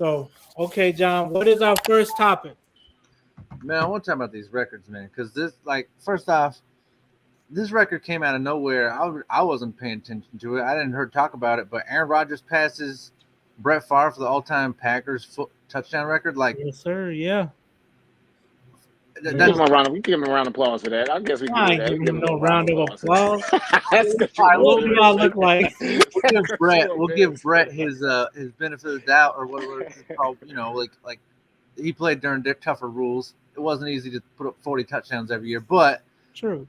So, okay, John, what is our first topic? Man, I want to talk about these records, man, because this, like, first off, this record came out of nowhere. I wasn't paying attention to it. I didn't hear talk about it, but Aaron Rodgers passes Brett Favre for the all-time Packers touchdown record. Like, Yes, sir. Yeah. that's We give him a round of applause for that. I guess we can I do ain't that. We giving give him him no a round round of of applause for applause. that. That's because you All right, What do I look like? we'll give Brett his benefit of the doubt, or whatever it's called. You know, like he played during tougher rules. It wasn't easy to put up 40 touchdowns every year, but True.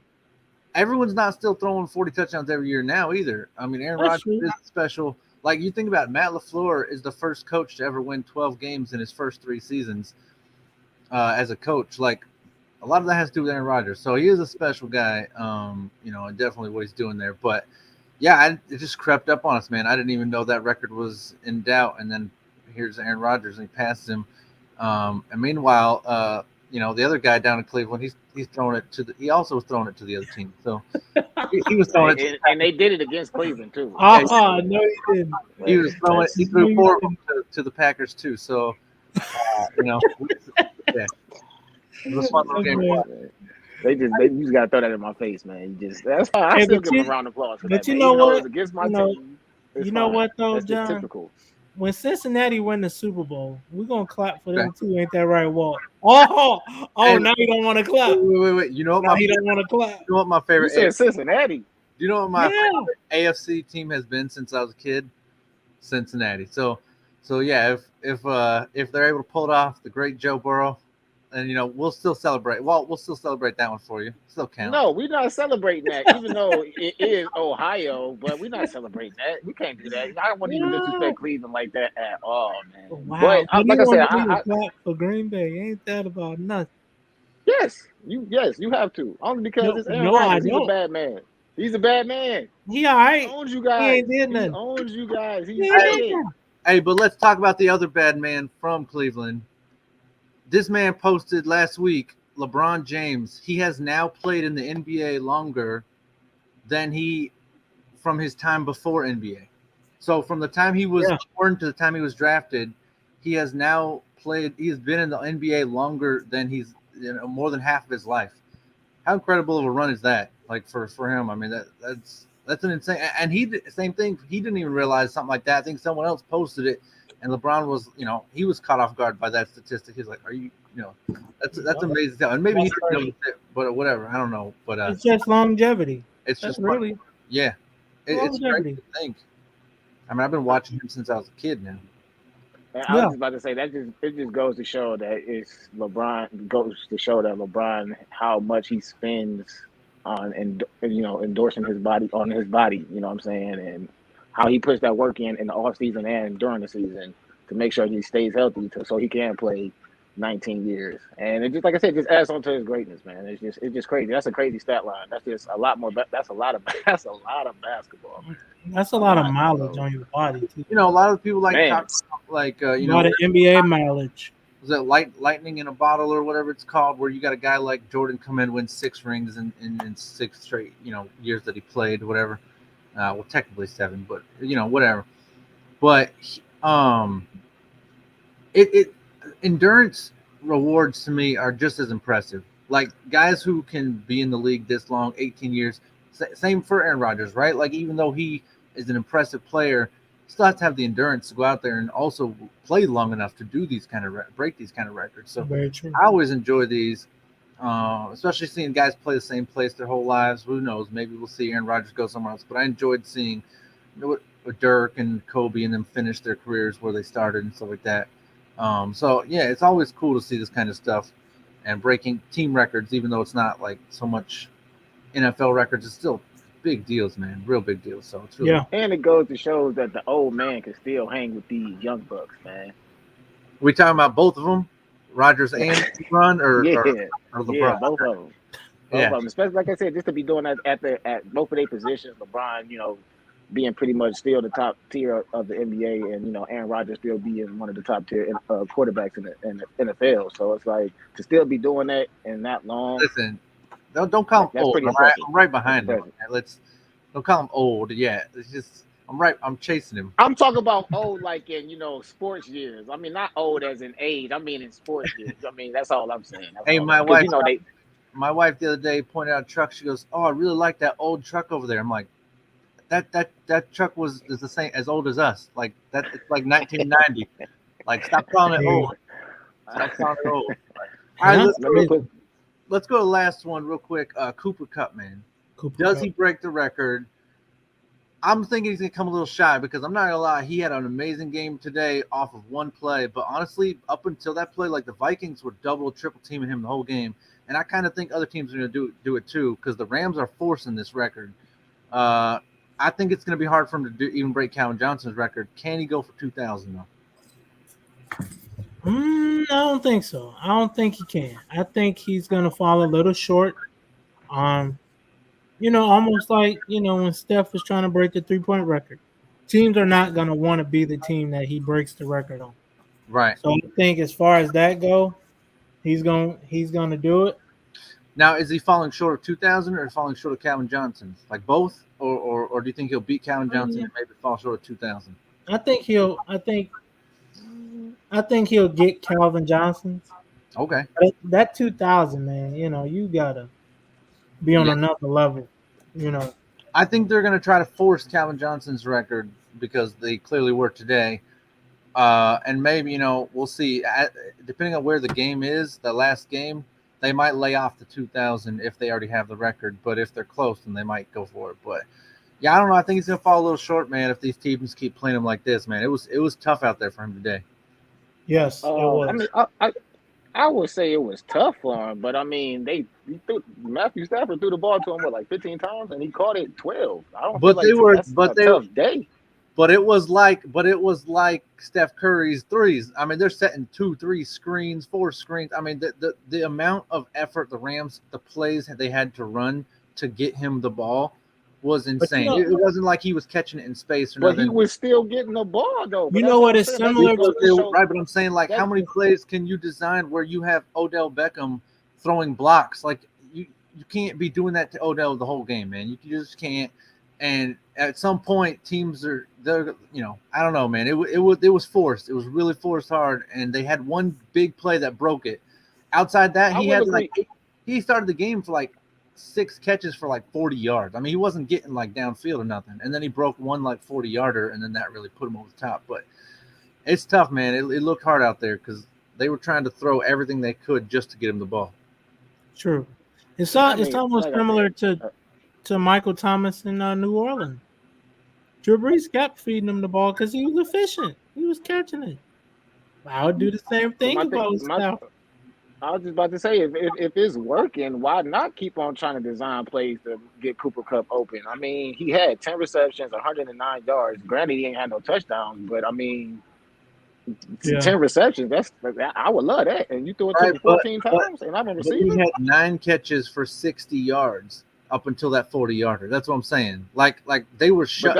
everyone's not still throwing 40 touchdowns every year now either. I mean, Aaron That's Rodgers true. is special. Like, you think about it, Matt LaFleur is the first coach to ever win 12 games in his first 3 seasons as a coach. Like, a lot of that has to do with Aaron Rodgers. So he is a special guy, and definitely what he's doing there. But, yeah, it just crept up on us, man. I didn't even know that record was in doubt. And then here's Aaron Rodgers, and he passes him. And meanwhile, the other guy down in Cleveland, he's throwing it he also was throwing it to the other team. So he was throwing it. And they did it against Cleveland too. No, he didn't. He was throwing. He threw 4 to the Packers too. So, yeah, it was a fun little game. They just gotta throw that in my face, man. That's why I still give him a round of applause for that. But you man. know Even though what? it was against my You know- team. It's You know fine. what though, That's just John? typical. When Cincinnati win the Super Bowl, we're gonna clap for them too. Ain't that right, Walt? Oh, And- now you don't want to clap. Wait. You know what Now he don't want to clap. You know what my You favorite? said Cincinnati. Do you know what my Yeah. favorite AFC team has been since I was a kid? Cincinnati. So yeah, if they're able to pull it off, the great Joe Burrow, and we'll still celebrate. Well, we'll still celebrate that one for you. Still count. No, we're not celebrating that, even though it is Ohio, but we're not celebrating that. We can't do that. I don't want to even disrespect Cleveland like that at all, man. Wow. But like I said, clap for Green Bay. Ain't that about nothing? yes, you have to. Only because it's Aaron Rodgers. He's a bad man. He's a bad man. He all right. He owns you guys. He ain't did nothing. He owns you guys. He's Hey, but let's talk about the other bad man from Cleveland. This man posted last week, LeBron James. He has now played in the NBA longer than from his time before NBA. So from the time he was born to the time he was drafted, he has now played. He has been in the NBA longer than he's more than half of his life. How incredible of a run is that? Like for him, I mean that's an insane. And same thing. He didn't even realize something like that. I think someone else posted it, and LeBron was, he was caught off guard by that statistic. He's like, "Are you, that's amazing." And maybe he didn't know it, but whatever. I don't know. But it's just longevity. It's just really, yeah. It's great to think. I mean, I've been watching him since I was a kid now. And I was just about to say it just goes to show that LeBron how much he spends on endorsing his body on his body, you know what I'm saying, and how he puts that work in the off season and during the season to make sure he stays healthy so he can play 19 years. And it just, like I said, just adds on to his greatness, man. It's just crazy. That's a crazy stat line. That's just a lot more. That's a lot of basketball. That's a lot of mileage on your body too. A lot of people like talk, a lot of NBA mileage. Was that lightning in a bottle or whatever it's called, where you got a guy like Jordan come in, win 6 rings in 6 straight years that he played, whatever. Well, technically 7, but whatever. But endurance rewards to me are just as impressive. Like guys who can be in the league this long, 18 years. Same for Aaron Rodgers, right? Like even though he is an impressive player, still have to have the endurance to go out there and also play long enough to do these kind of break these kind of records. So I always enjoy these, especially seeing guys play the same place their whole lives. Who knows? Maybe we'll see Aaron Rodgers go somewhere else. But I enjoyed seeing Dirk and Kobe and them finish their careers where they started and stuff like that. So yeah, it's always cool to see this kind of stuff and breaking team records, even though it's not like so much NFL records. It's still big deals, man. Real big deals. So it's really And it goes to show that the old man can still hang with these young bucks, man. We talking about both of them, Rodgers and LeBron, or LeBron? Yeah, both of them. Both of them. Especially like I said, just to be doing that at both of their positions. LeBron, being pretty much still the top tier of the NBA, and Aaron Rodgers still being one of the top tier quarterbacks in the NFL. So it's like to still be doing that and that long. Listen. Don't call him old. I'm right behind him. Don't call him old. Yeah, it's just I'm chasing him. I'm talking about old, like in sports years. I mean, not old as in age. I mean in sports years. I mean that's all I'm saying. That's Hey, all. my Because wife. they. My wife the other day pointed out a truck. She goes, "Oh, I really like that old truck over there." I'm like, that truck is the same as old as us. Like that, it's like 1990. Like, stop calling it Hey, old. Stop calling it old. All and right, that's Let me put. let's go to the last one real quick. Cooper Kupp, man. Cooper Does Kupp. he break the record? I'm thinking he's gonna come a little shy because I'm not gonna lie, he had an amazing game today off of one play. But honestly, up until that play, like the Vikings were double, triple teaming him the whole game, and I kind of think other teams are gonna do it too because the Rams are forcing this record. Uh, I think it's gonna be hard for him to even break Calvin Johnson's record. Can he go for 2,000 though? I don't think so. I don't think he can. I think he's gonna fall a little short. Um, almost like when Steph was trying to break the 3-point record. Teams are not gonna want to be the team that he breaks the record on. Right. So I think as far as that go, he's gonna do it. Now, is he falling short of 2,000 or falling short of Calvin Johnson's? Like both, or do you think he'll beat Calvin Johnson and maybe fall short of 2,000? I think he'll get Calvin Johnson's. Okay. But that 2,000, man, you gotta be on Yeah. another level. You know, I think they're going to try to force Calvin Johnson's record because they clearly were today. And maybe, we'll see. Depending on where the game is, the last game, they might lay off the 2,000 if they already have the record. But if they're close, then they might go for it. But yeah, I don't know. I think he's going to fall a little short, man. If these teams keep playing him like this, man, it was tough out there for him today. yes, it was. I mean, I would say it was tough for him, but I mean, Matthew Stafford threw the ball to him like 15 times, and he caught it 12. I don't feel But they were, that's a tough day. But it was like Steph Curry's threes. I mean, they're setting 2-3 screens, 4 screens. I mean, the amount of effort the plays they had to run to get him the ball was insane. It wasn't like he was catching it in space or but nothing. He was still getting the ball though. You know what is similar to right? But I'm saying, like, how many plays can you design where you have Odell Beckham throwing blocks? Like, you can't be doing that to Odell the whole game, man. You just can't. And at some point, teams they're I don't know, man. It was forced. It was really forced hard, and they had one big play that broke it. Outside that, he started the game for like 6 catches for like 40 yards. I mean, he wasn't getting like downfield or nothing. And then he broke one like 40-yarder, and then that really put him over the top. But it's tough, man. It looked hard out there because they were trying to throw everything they could just to get him the ball. True. It's almost similar to Michael Thomas in New Orleans. Drew Brees kept feeding him the ball because he was efficient. He was catching it. I would do the same thing if I was Stafford. I was just about to say, if it's working, why not keep on trying to design plays to get Cooper Kupp open? I mean, he had 10 receptions, 109 yards. Granted, he ain't had no touchdowns, but I mean, 10 receptions. I would love that. And you threw it to him 14 times, and I'm a receiver. He had 9 catches for 60 yards up until that 40-yarder. That's what I'm saying. Like they were shut.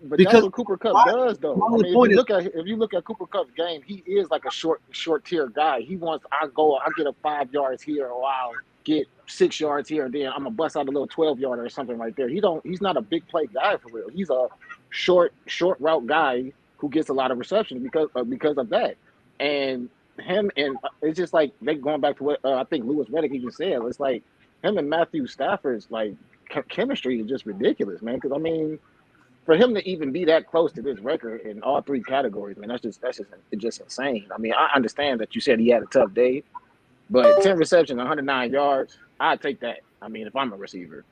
But that's what Cooper Kupp does, though. I mean, if you look at Cooper Kupp's game, he is like a short tier guy. He wants I get a 5 yards here, or I'll get 6 yards here, and then I'm gonna bust out a little 12-yarder or something right there. He's not a big play guy for real. He's a short route guy who gets a lot of reception because of that. And him and it's just like they going back to what I think Louis Riddick even said. It's like him and Matthew Stafford's like chemistry is just ridiculous, man. Because I mean, for him to even be that close to this record in all 3 categories, man, that's just insane. I mean, I understand that you said he had a tough day, but 10 receptions, 109 yards, I'd take that. I mean, if I'm a receiver,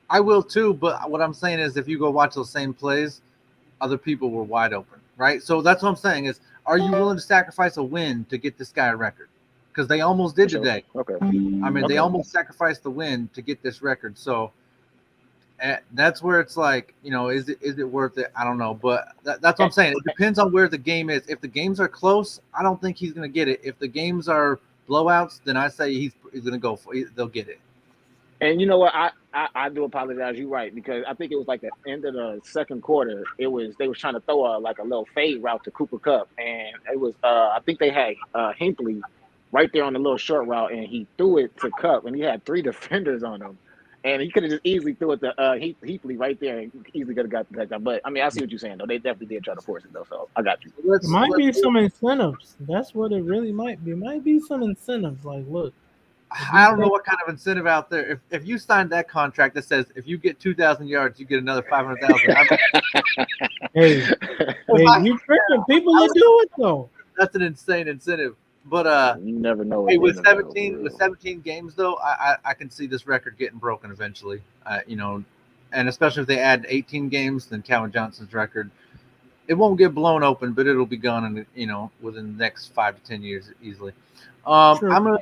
I will too. But what I'm saying is, if you go watch those same plays, other people were wide open, right? So that's what I'm saying is, are you willing to sacrifice a win to get this guy a record? Because they almost did today. Okay. I mean, they almost sacrificed the win to get this record. So that's where it's like, is it worth it? I don't know. But that's what I'm saying. It depends on where the game is. If the games are close, I don't think he's going to get it. If the games are blowouts, then I say he's going to go for it. They'll get it. And you know what? I do apologize. You're right, because I think it was like the end of the second quarter. They was trying to throw a little fade route to Cooper Kupp, and it was I think they had Hinckley right there on the little short route, and he threw it to Kupp, and he had 3 defenders on him, And he could have just easily threw it to Heatley right there and easily could have got the touchdown. But I mean, I see what you're saying though. They definitely did try to force it though. So I got you. It might be some incentives. That's what it really might be. It might be some incentives. Like, look, I don't know what kind of incentive out there. If you signed that contract that says if you get 2,000 yards, you get another 500,000. hey, you tripping? People will do it though. That's an insane incentive. But you never know. hey, with 17 games though, I can see this record getting broken eventually. And especially if they add 18 games, then Calvin Johnson's record, it won't get blown open, but it'll be gone in within the next 5 to 10 years easily. Sure. I'm gonna